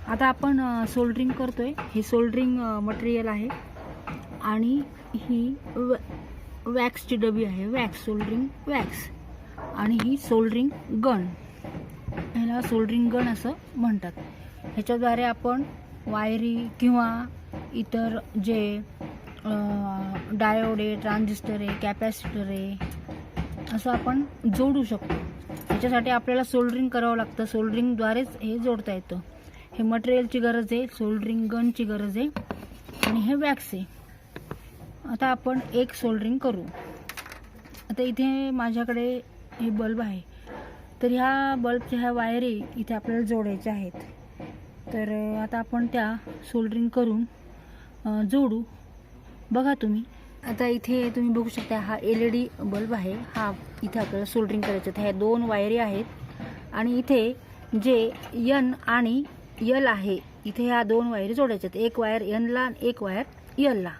आता आपण सोल्डरिंग करतोय। हे सोल्डरिंग मटेरियल आहे आणि ही वॅक्सची डबी आहे, वॅक्स सोल्डरिंग वॅक्स, आणि ही सोल्डरिंग गन, ह्याला सोल्डरिंग गन असं म्हणतात। ह्याच्याद्वारे आपण वायरी किंवा इतर जे डायोड आहे, ट्रान्झिस्टर आहे, कॅपॅसिटर आहे असं आपण जोडू शकतो। ह्याच्यासाठी आपल्याला सोल्डरिंग करावं लागतं, सोल्डरिंगद्वारेच हे जोडता येतं। हे मटेरियलची गरज आहे, सोल्डरिंग गनची गरज आहे, आणि हे वॅक्स आहे। आता आपण एक सोल्डरिंग करू। आता इथे माझ्याकडे हे बल्ब आहे, तर ह्या बल्बच्या ह्या वायरी इथे आपल्याला जोडायच्या आहेत। तर आता आपण त्या सोल्डरिंग करून जोडू। बघा तुम्ही, आता इथे तुम्ही बघू शकता हा LED बल्ब आहे, हा इथे आपल्याला सोल्डरिंग करायचं आहे। ह्या दोन वायरी आहेत आणि इथे जे N आणि L आहे, इथे ह्या दोन वायरी जोडायच्या आहेत, एक वायर N ला आणि एक वायर L ला।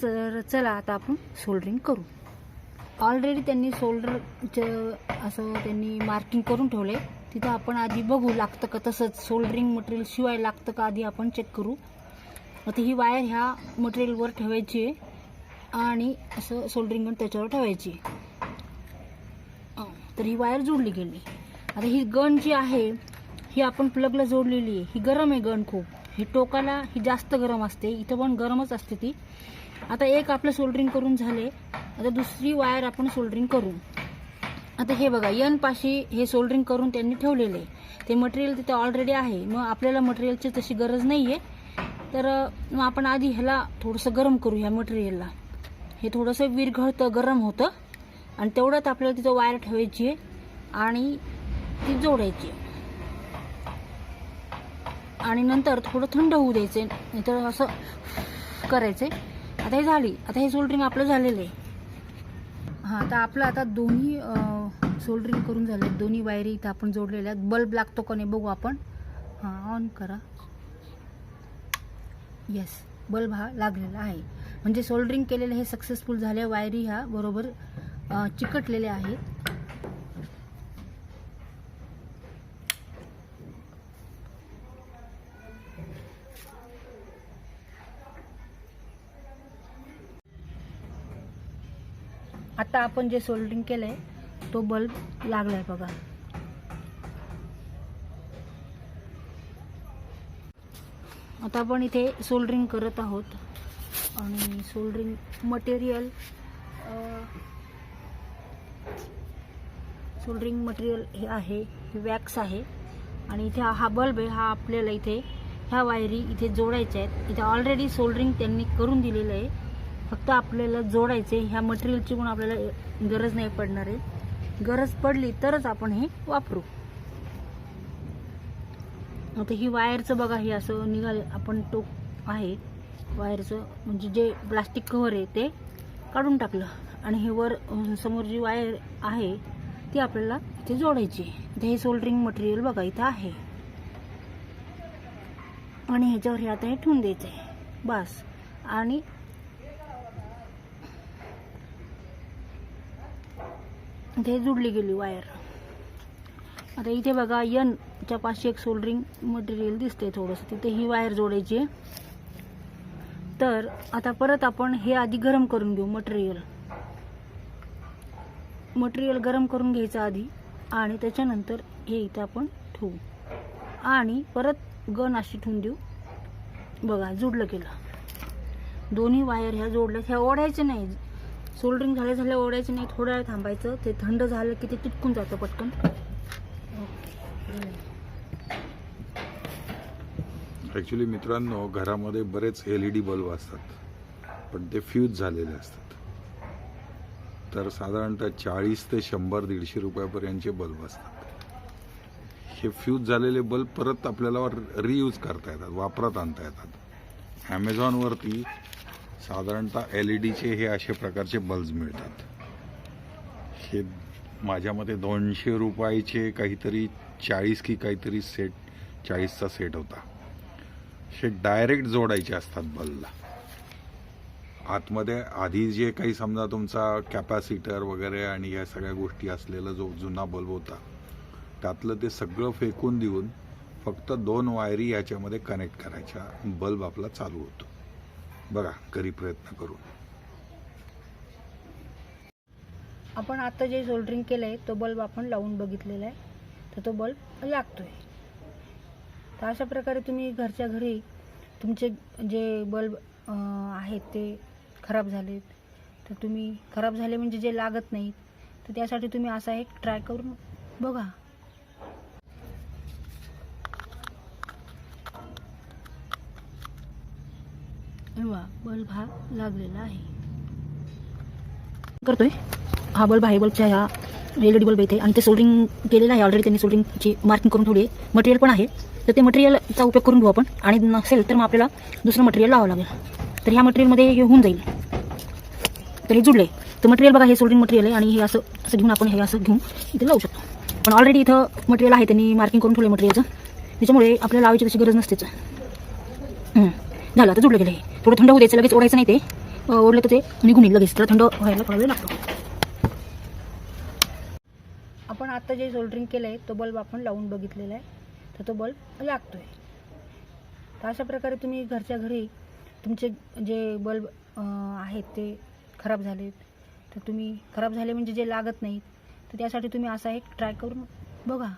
तर चला आता आपण सोल्डरिंग करू। ऑलरेडी त्यांनी सोल्डरचं असं त्यांनी मार्किंग करून ठेवले, तिथं आपण आधी बघू लागतं का, तसंच सोल्डरिंग मटेरियल शिवाय लागतं का आधी आपण चेक करू। आता ही वायर ह्या मटेरियलवर ठेवायची आहे आणि असं सोल्डरिंग गन त्याच्यावर ठेवायची। तर ही वायर जोडली गेली। आता ही गन जी आहे ही आपण प्लगला जोडलेली आहे, ही गरम आहे गन खूप, ही टोकाला ही जास्त गरम असते, इथं पण गरमच असते ती। आता एक आपलं सोल्डरिंग करून झाले, आता दुसरी वायर आपण सोल्डरिंग करू। आता हे बघा, N पाशी हे सोल्डरिंग करून त्यांनी ठेवलेले आहे, ते मटेरियल तिथे ऑलरेडी आहे। मग आपल्याला मटेरियलची तशी गरज नाही आहे, तर मग आपण आधी ह्याला थोडंसं गरम करू। ह्या मटेरियलला हे थोडंसं विरघळतं, गरम होतं, आणि तेवढ्यात आपल्याला तिथं वायर ठेवायची आहे आणि ती जोडायची आहे, आणि नंतर थोडं थंड होऊ द्यायचं, नाहीतर असं करायचं। आता हे झाली, आता हे सोल्डरिंग आपलं झालेलं आहे। हां, आता आपलं आता दोन्ही सोल्डरिंग करून झाले, दोन्ही वायरी इथं आपण जोडलेल्या आहेत। बल्ब लागतो का नाही बघू आपण। हां, ऑन करा। येस, बल्ब हा लागलेला आहे, म्हणजे सोल्डरिंग केलेले हे सक्सेसफुल झाले। वायरी ह्या बरोबर चिकटलेल्या आहेत। आता आपण जे सोल्डरिंग केलंय तो बल्ब लागलाय बघा। आता आपण इथे सोल्डरिंग करत आहोत, आणि सोल्डरिंग मटेरियल हे आहे, हे वॅक्स आहे, आणि इथे हा बल्ब आहे, हा आपल्याला इथे ह्या वायरी इथे जोडायच्या आहेत। इथे ऑलरेडी सोल्डरिंग त्यांनी करून दिलेलं आहे, फक्त आपल्याला जोडायचे। ह्या मटेरियलची पण आपल्याला गरज नाही पडणार आहे, गरज पडली तरच आपण हे वापरू। आता ही वायरचं बघा, हे असं निघाले, आपण टोक आहे वायरचं, म्हणजे जे प्लास्टिक कव्हर आहे ते काढून टाकलं, आणि हे वर समोर जी वायर आहे ती आपल्याला इथे जोडायची। इथे हे सोल्डरिंग मटेरियल बघा इथं आहे, आणि ह्याच्यावर हे आता हे ठेवून द्यायचं आहे बस। आणि इथे जोडली गेली वायर। आता इथे बघा N च्या पाशी एक सोल्डरिंग मटेरियल दिसते थोडंसं, तिथे ही वायर जोडायची आहे। तर आता परत आपण हे आधी गरम करून घेऊ मटेरियल गरम करून घ्यायचं आधी, आणि त्याच्यानंतर हे इथे आपण ठेवू, आणि परत गन अशी ठेवून देऊ। बघा जोडलं गेलं, दोन्ही वायर ह्या जोडल्या, ह्या ओढायचे नाही, सोल्डरिंग झाल्या ओढायचे नाही, थोडा वेळ थांबायचं, ते थंड झालं की ते तुटकून जातं पटकन। ॲक्च्युली मित्रांनो, घरामध्ये बरेच LED बल्ब असतात, पण ते फ्यूज झालेले असतात। तर साधारणतः 40 ते 100-150 रुपयापर्यंतचे बल्ब असतात। हे फ्यूज झालेले बल्ब परत आपल्याला रियूज करता येतात, वापरात आणता येतात। ॲमेझॉनवरती साधारणतः LEDचे हे अशा प्रकारचे बल्ब मिळतात। हे माझ्या मते 200 रुपयाचे काहीतरी 40 की काहीतरी सेट, 40चा सेट होता। हे डायरेक्ट जोडायचे असतात बल्बला। आतमध्ये आधी जे काही समजा तुमचा कॅपॅसिटर वगैरे आणि या सगळ्या गोष्टी असलेला जो जुना बल्ब होता, त्यातलं ते सगळं फेकून देऊन फक्त 2 वायरी याच्यामध्ये कनेक्ट करायच्या, बल्ब आपला चालू होतो. बघा घरी प्रयत्न करून. आपण आता जे सोल्डरिंग केलं आहे तो बल्ब आपण लावून बघितलेला आहे, तर तो बल्ब लागतोय. तर अशा प्रकारे तुम्ही घरच्या घरी तुमचे जे बल्ब आहेत ते खराब झालेत, तर तुम्ही खराब झाले म्हणजे जे लागत नाहीत, तर त्यासाठी तुम्ही असा एक ट्राय करून बघा. बल्ब हा लागलेला आहे. करतोय हा बल्ब आहे. बल्बच्या ह्या LED बल्ब येते आणि ते सोल्डरिंग केलेलं आहे ऑलरेडी. त्यांनी सोल्डरिंगची मार्किंग करून ठेवली आहे. मटेरियल पण आहे, तर ते मटेरियलचा उपयोग करून घेऊ आपण. आणि नसेल तर मग आपल्याला दुसरं मटेरियल लावावं लागेल. तर ह्या मटेरियलमध्ये हे होऊन जाईल. तर हे जुडले. तर मटेरियल बघा, हे सोल्डरिंग मटेरियल आहे आणि हे असं असं घेऊन आपण हे असं घेऊन इथे लावू शकतो. पण ऑलरेडी इथं मटेरियल आहे, त्यांनी मार्किंग करून ठेवलं मटेरियलचं, त्याच्यामुळे आपल्याला लावायची तशी गरज नसतेच. झालं, आता जुडलं गेलं. हे थोडं थंड होऊ द्यायचं, लगेच ओढायचं नाही. ते ओढलं तर ते निघून येईल लगेच, तर थंड व्हायला थोडा वेळ लागतो. आपण आता जे सोल्डरिंग केलं आहे तो बल्ब आपण लावून बघितलेला आहे, तर तो बल्ब लागतोय. तर अशा प्रकारे तुम्ही घरच्या घरी तुमचे जे बल्ब आहेत ते खराब झालेत, तर तुम्ही खराब झाले म्हणजे जे लागत नाहीत, तर त्यासाठी तुम्ही असा एक ट्राय करून बघा.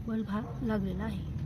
बल्ब हा लागलेला आहे.